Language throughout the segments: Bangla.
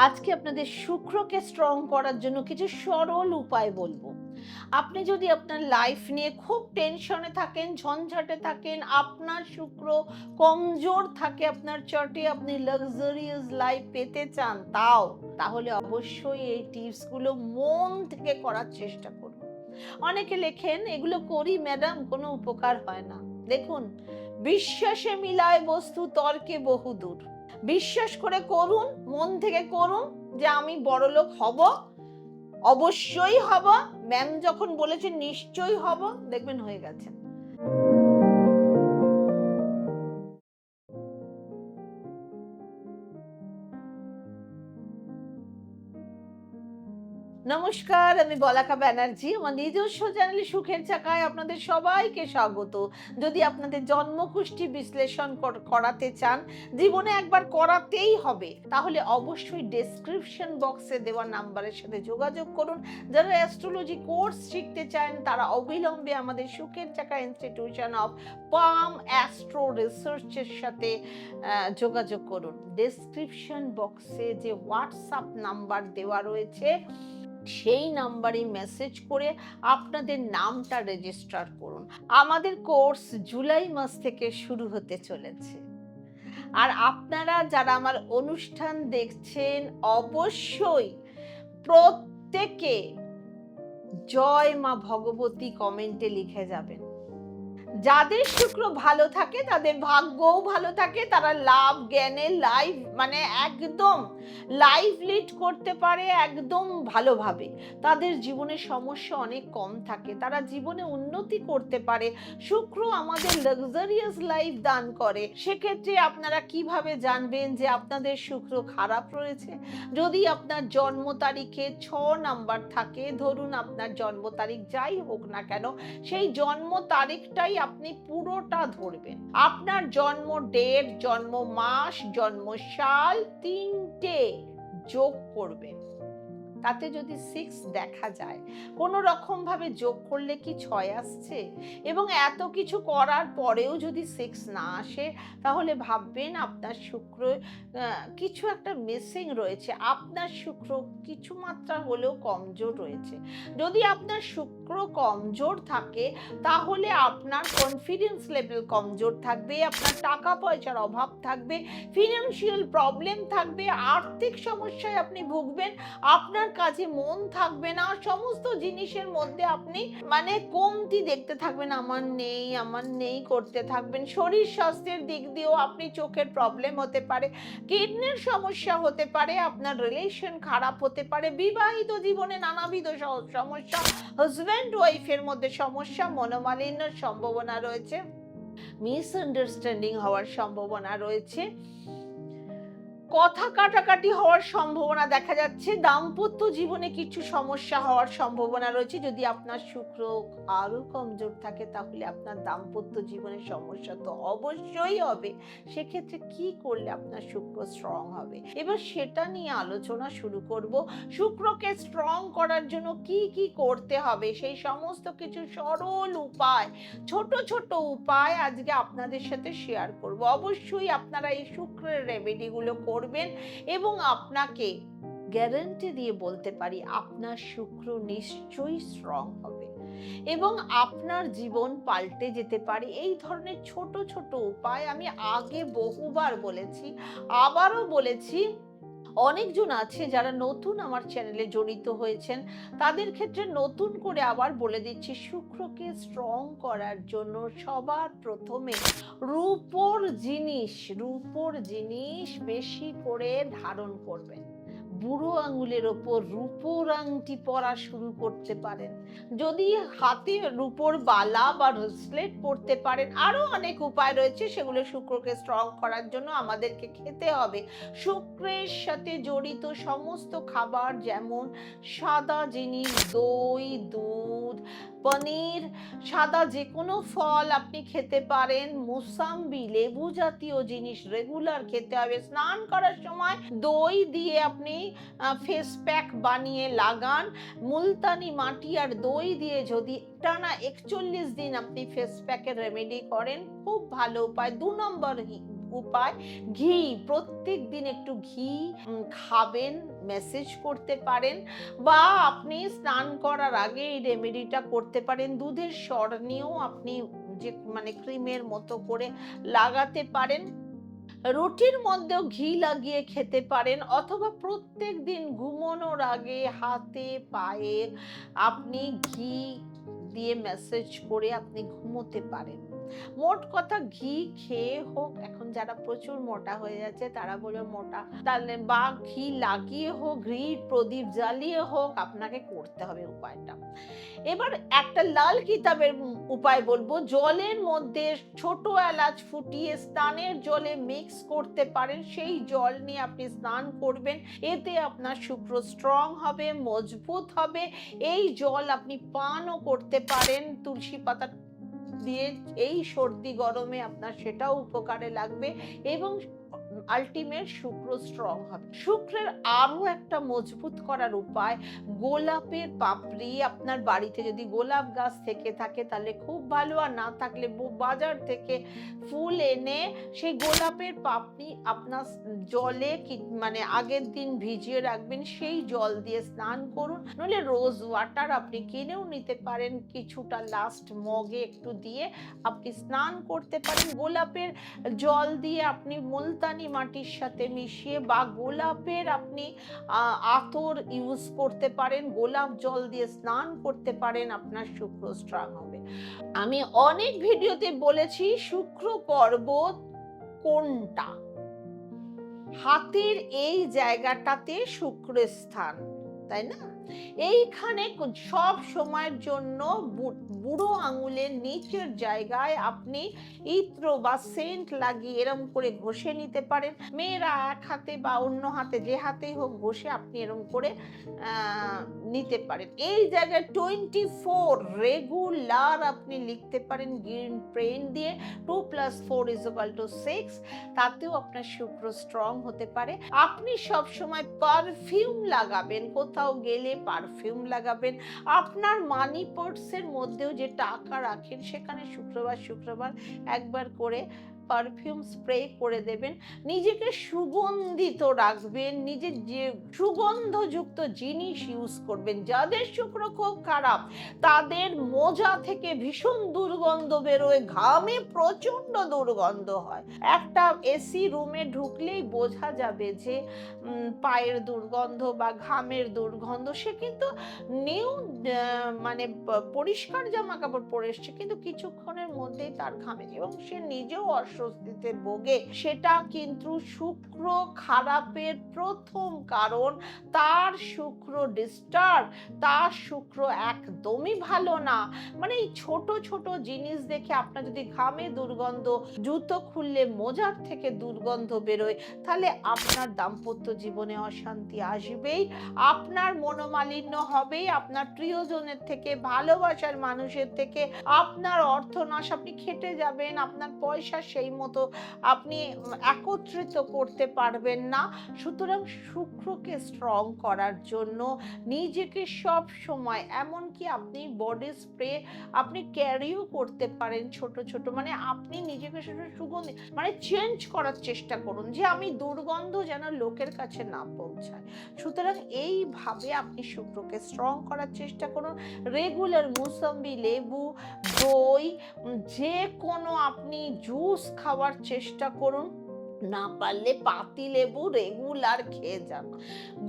আজকে আপনাদের শুক্রকে স্ট্রং করার জন্য কিছু সরল উপায় বলবো। আপনি যদি আপনার লাইফ নিয়ে খুব টেনশনে থাকেন, ঝঞ্ঝাটে থাকেন, আপনার শুক্র কমজোর থাকে আপনার চার্টে, আপনি লাক্সারিয়াস লাইফ পেতে চান তাহলে অবশ্যই এই টিপসগুলো মন থেকে করার চেষ্টা করুন। অনেকে লেখেন এগুলো করি ম্যাডাম, কোনো উপকার হয় না। দেখুন, বিশ্বাসে মিলায় বস্তু তর্কে বহুদূর। বিশ্বাস করে করুন, মন থেকে করুন যে আমি বড়লোক হব, অবশ্যই হব। ম্যাম যখন বলেছেন নিশ্চয়ই হব, দেখবেন হয়ে গেছে। নমস্কার, আমি বলাকা ব্যানার্জি। আমার নিজস্ব চ্যানেল সুখের চাকায় আপনাদের সবাইকে স্বাগত। যদি আপনাদের জন্মকুষ্ঠি বিশ্লেষণ করাতে চান, জীবনে একবার করাতেই হবে, তাহলে অবশ্যই ডেসক্রিপশন বক্সে দেওয়া নাম্বারের সাথে যোগাযোগ করুন। যারা অ্যাস্ট্রোলজি কোর্স শিখতে চান তারা অবিলম্বে আমাদের সুখের চাকা ইনস্টিটিউশন অফ পাম অ্যাস্ট্রো রিসার্চের সাথে যোগাযোগ করুন। ডেসক্রিপশন বক্সে যে হোয়াটসঅ্যাপ নাম্বার দেওয়া রয়েছে, সেই নাম্বারে মেসেজ করে আপনাদের নামটা রেজিস্টার করুন। আমাদের কোর্স জুলাই মাস থেকে শুরু হতে চলেছে। আর আপনারা যারা আমার অনুষ্ঠান দেখছেন, অবশ্যই প্রত্যেকে জয় মা ভগবতী কমেন্টে লিখে যাবেন। যাদের শুক্র ভালো থাকে তাদের ভাগ্যও ভালো থাকে, তারা লাভ জ্ঞানে লাইফ একদম লাইফ লিড করতে পারে একদম ভালোভাবে। তাদের জীবনে সমস্যা অনেক কম থাকে, তারা জীবনে উন্নতি করতে পারে। শুক্র আমাদের লাক্সারিয়াস লাইফ দান করে। সেক্ষেত্রে আপনারা কিভাবে জানবেন যে আপনাদের শুক্র খারাপ রয়েছে? যদি আপনার জন্ম তারিখে 6 নাম্বার থাকে, ধরুন আপনার জন্ম তারিখ যাই হোক না কেন, সেই জন্ম তারিখটাই আপনি পুরোটা ধরবেন। আপনার জন্ম ডেট, জন্ম মাস, জন্ম সাল তিনটে যোগ করবেন। তাতে যদি 6 দেখা যায়, কোনো রকম ভাবে যোগ করলে কি 6 আসছে? এবং এত কিছু করার পরেও যদি 6 না আসে, তাহলে ভাববেন আপনার শুক্র কিছু একটা মিসিং রয়েছে। আপনার শুক্র কিছু মাত্রা হলেও কমজোর রয়েছে। যদি আপনার শুক্র কমজোর থাকে, তাহলে আপনার কনফিডেন্স লেভেল কমজোর থাকবে, আপনার টাকা পয়সার অভাব থাকবে, ফিনান্সিয়াল প্রবলেম থাকবে, আর্থিক সমস্যায় আপনি ভুগবেন, আপনার কাজে মন থাকবে না, সমস্ত জিনিসের মধ্যে আপনি কমতি দেখতে থাকবেন, আমার নেই করতে থাকবেন। শরীর স্বাস্থ্যের দিক দিয়েও আপনি চোখের প্রবলেম হতে পারে, কিডনির সমস্যা হতে পারে, আপনার রিলেশন খারাপ হতে পারে, বিবাহিত জীবনে নানাবিধ সমস্যা, হাজব্যান্ড ওয়াইফের মধ্যে সমস্যা, মনোমালিন্যের সম্ভাবনা রয়েছে, মিসআন্ডারস্ট্যান্ডিং হওয়ার সম্ভাবনা রয়েছে, কথা কাটাকাটি হওয়ার সম্ভাবনা দেখা যাচ্ছে, দাম্পত্য জীবনে কিছু সমস্যা হওয়ার সম্ভাবনা রয়েছে। যদি আপনার শুক্র আরো কমজোর থাকে, তাহলে আপনার দাম্পত্য জীবনের সমস্যা তো অবশ্যই হবে। সেক্ষেত্রে কি করলে আপনার শুক্র স্ট্রং হবে, এবার সেটা নিয়ে আলোচনা শুরু করব। শুক্রকে স্ট্রং করার জন্য কি কি করতে হবে, সেই সমস্ত কিছু সরল উপায়, ছোট ছোট উপায় আজকে আপনাদের সাথে শেয়ার করব। অবশ্যই আপনারা এই শুক্রের রেমেডিগুলো করবেন এবং আপনাকে গ্যারান্টি দিয়ে বলতে পারি আপনার শুক্র নিশ্চয়ই স্ট্রং হবে এবং আপনার জীবন পাল্টে যেতে পারে। এই ধরনের ছোট ছোট উপায় আমি আগে বহুবার বলেছি, আবারও বলেছি। অনেকজন আছে যারা নতুন আমার চ্যানেলে জড়িত হয়েছেন, তাদের ক্ষেত্রে নতুন করে আবার বলে দিচ্ছি, শুক্রকে স্ট্রং করার জন্য সবার প্রথমে রূপোর জিনিস বেশি করে ধারণ করবেন। বুড়ো আঙুলের ওপর রূপোর আংটি পরা শুরু করতে পারেন। যদি হাতে রূপোর বালা বা ব্রেসলেট পরতে পারেন, আরো অনেক উপায় রয়েছে, সেগুলো শুক্রকে স্ট্রং করার জন্য আমাদেরকে খেতে হবে। শুক্রের সাথে জড়িত সমস্ত খাবার, যেমন সাদা জিনিস, দই, দুধ, পনির, সাদা যে কোনো ফল আপনি খেতে পারেন, মুসাম্বি, লেবু জাতীয় জিনিস রেগুলার খেতে হবে। স্নান করার সময় দই দিয়ে আপনি ফেস প্যাক বানিয়ে লাগান। মুলতানি মাটি আর দই দিয়ে যদি টানা 41 দিন আপনি ফেস প্যাকের রেমেডি করেন, খুব ভালো উপায়। 2 নম্বর উপায় ঘি, প্রত্যেক দিন একটু ঘি খাবেন, মেসেজ করতে পারেন, বা আপনি স্নান করার আগে এই রেমেডিটা করতে পারেন। দুধের সর নিয়েও আপনি যে মানে ক্রিমের মতো করে লাগাতে পারেন। রুটির মধ্যেও ঘি লাগিয়ে খেতে পারেন, অথবা প্রত্যেক দিন ঘুমানোর আগে হাতে পায়ে আপনি ঘি দিয়ে ম্যাসেজ করে আপনি ঘুমোতে পারেন। মোট কথা ঘি খেয়ে হোক, এখন যারা প্রচুর মোটা হয়ে যাচ্ছে তারা বলে মোটা, তাহলে বা ঘি লাগিয়ে হোক, ঘি প্রদীপ জ্বালিয়ে হোক, আপনাকে করতে হবে উপায়টা। এবার একটা লাল কিতাবের উপায় বলবো। জলের মধ্যে ছোট এলাচ ফুটিয়ে স্নানের জলে মিক্স করতে পারেন, সেই জল নিয়ে আপনি স্নান করবেন। এতে আপনার শুক্র স্ট্রং হবে, মজবুত হবে। এই জল আপনি পানও করতে পারেন তুলসী পাতা দিয়ে, এই সর্দি গরমে আপনার সেটাও উপকারে লাগবে, এবং আলটিমেট শুক্র স্ট্রং হবে। শুক্রের আরো একটা মজবুত করার উপায়, গোলাপের পাপড়ি, আপনার বাড়িতে যদি গোলাপ গাছ থেকে থাকে তাহলে খুব ভালো, আর না থাকলে বাজার থেকে ফুল এনে সেই গোলাপের পাপড়ি আপনার জলে মানে আগের দিন ভিজিয়ে রাখবেন, সেই জল দিয়ে স্নান করুন। নইলে রোজ ওয়াটার আপনি কিনেও নিতে পারেন, কিছুটা লাস্ট মগে একটু দিয়ে আপনি স্নান করতে পারেন। গোলাপের জল দিয়ে আপনি মুলতানি মাটির সাথে মিশিয়ে বা গোলাপের আপনি আতর ইউজ করতে পারেন, গোলাপ জল দিয়ে স্নান করতে পারেন, আপনার শুক্র স্ট্রং হবে। আমি অনেক ভিডিওতে বলেছি শুক্র পর্বত কোনটা, হাতের এই জায়গাটাতে শুক্রের স্থান, তাই না? এইখানে সব সময়ের জন্য বুড়ো আঙুলের নিচের জায়গায় আপনি ইত্র বা সেন্ট লাগিয়ে এরম করে ঘষে নিতে পারেন। মেয়েরা এক হাতে বা অন্য হাতে, যে হাতেই হোক, ঘষে আপনি এরম করে নিতে পারেন। এই জায়গায় 24 রেগুলার আপনি লিখতে পারেন গ্রিন পেন দিয়ে, 2 + 4 = 6। তাতেও আপনার শুক্র স্ট্রং হতে পারে। আপনি সব সময় পারফিউম লাগাবেন, কোথাও গেলে পারফিউম লাগাবেন। আপনার মানি পার্সের মধ্যেও যে টাকা রাখেন সেখানে শুক্রবার শুক্রবার একবার করে পারফিউম স্প্রে করে দেবেন। নিজেকে সুগন্ধিত রাখবেন, নিজের যে সুগন্ধযুক্ত জিনিস ইউজ করবেন। যাদের শুক্র খুব খারাপ তাদের মোজা থেকে ভীষণ দুর্গন্ধ বেরোয়, ঘামে প্রচন্ড দুর্গন্ধ হয়। একটা এসি রুমে ঢুকলেই বোঝা যাবে যে পায়ের দুর্গন্ধ বা ঘামের দুর্গন্ধ। সে কিন্তু নিউ মানে পরিষ্কার জামা কাপড় পরে এসছে, কিন্তু কিছুক্ষণের মধ্যেই তার ঘামে এবং সে নিজেও অস্বস্তিতে ভোগে। সেটা কিন্তু শুক্র খারাপের প্রথম কারণ। তার শুক্র ডিস্টার্ব, তার শুক্র একদমই ভালো না। মানে এই ছোট ছোট জিনিস দেখে আপনার যদি ঘামে দুর্গন্ধ, জুতো খুললে মোজার থেকে দুর্গন্ধ বেরোয়, তাহলে আপনার দাম্পত্য জীবনে অশান্তি আসবেই, আপনার মনোমালিন্য হবেই, আপনার প্রিয়জনের থেকে, ভালোবাসার মানুষের থেকে আপনার অর্থনাশ, আপনি খেটে যাবেন, আপনার পয়সা সেই মতো আপনি একত্রিত করতে পারবেন না। সুতরাং শুক্রকে স্ট্রং করার জন্য নিজেকে সব সময়, এমনকি আপনি বডি স্প্রে আপনি ক্যারিও করতে পারেন ছোট ছোট, মানে আপনি নিজেকে সুগন্ধি মানে চেঞ্জ করার চেষ্টা করুন, যে আমি দুর্গন্ধ যেন লোকের কাছে না পৌঁছায়। সুতরাং এইভাবে আপনি শুক্রকে স্ট্রং করার চেষ্টা করুন। রেগুলার মুসম্বি, লেবু, দই, যে কোনো আপনি জুস খাওয়ার চেষ্টা করুন। না পারলে পাতি লেবু রেগুলার খেয়ে যান।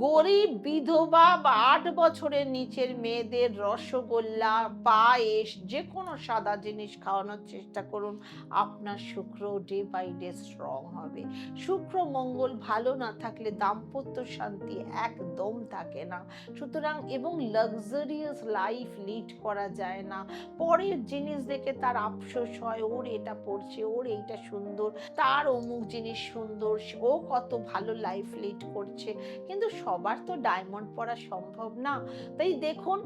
গরিব, বিধবা বা 8 বছরের নিচের মেয়েদের রসগোল্লা, পায়েস, যে কোনো সাদা জিনিস খাওয়ানোর চেষ্টা করুন। আপনার শুক্র ডে বাই ডে স্ট্রং হবে। শুক্র মঙ্গল ভালো না থাকলে দাম্পত্য শান্তি একদম থাকে না। সুতরাং এবং লাক্সারিয়াস লাইফ লিড করা যায় না। পরের জিনিস দেখে তার আফসোস হয়, ওর এটা পড়ছে, ওর এইটা সুন্দর, তার অমুক জিনিস সুন্দর, ও কত ভালো লাইফ লিড করছে। কিন্তু সবার তো ডায়মন্ড পরা সম্ভব না। তাই দেখুন,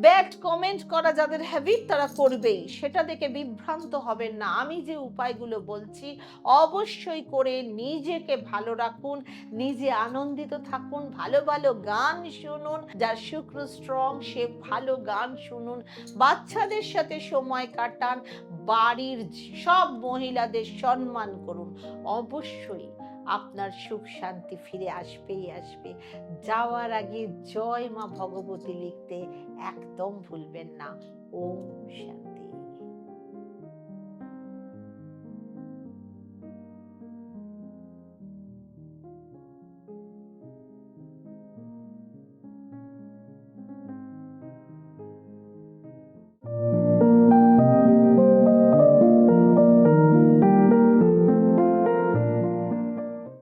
ব্যাড কমেন্ট করা যাদের হ্যাবিট তারা করবেই, সেটা দেখে বিভ্রান্ত হবেন না। আমি যে উপায়গুলো বলছি অবশ্যই করে নিজেকে ভালো রাখুন, নিজে আনন্দিত থাকুন, ভালো ভালো গান শুনুন। যার শুক্র স্ট্রং সে ভালো গান শুনুন, বাচ্চাদের সাথে সময় কাটান, বাড়ির সব মহিলাদের সম্মান করুন, অবশ্যই আপনার সুখ শান্তি ফিরে আসবেই আসবে। যাওয়ার আগে জয় মা ভগবতী লিখতে একদম ভুলবেন না। ওম শান্তি।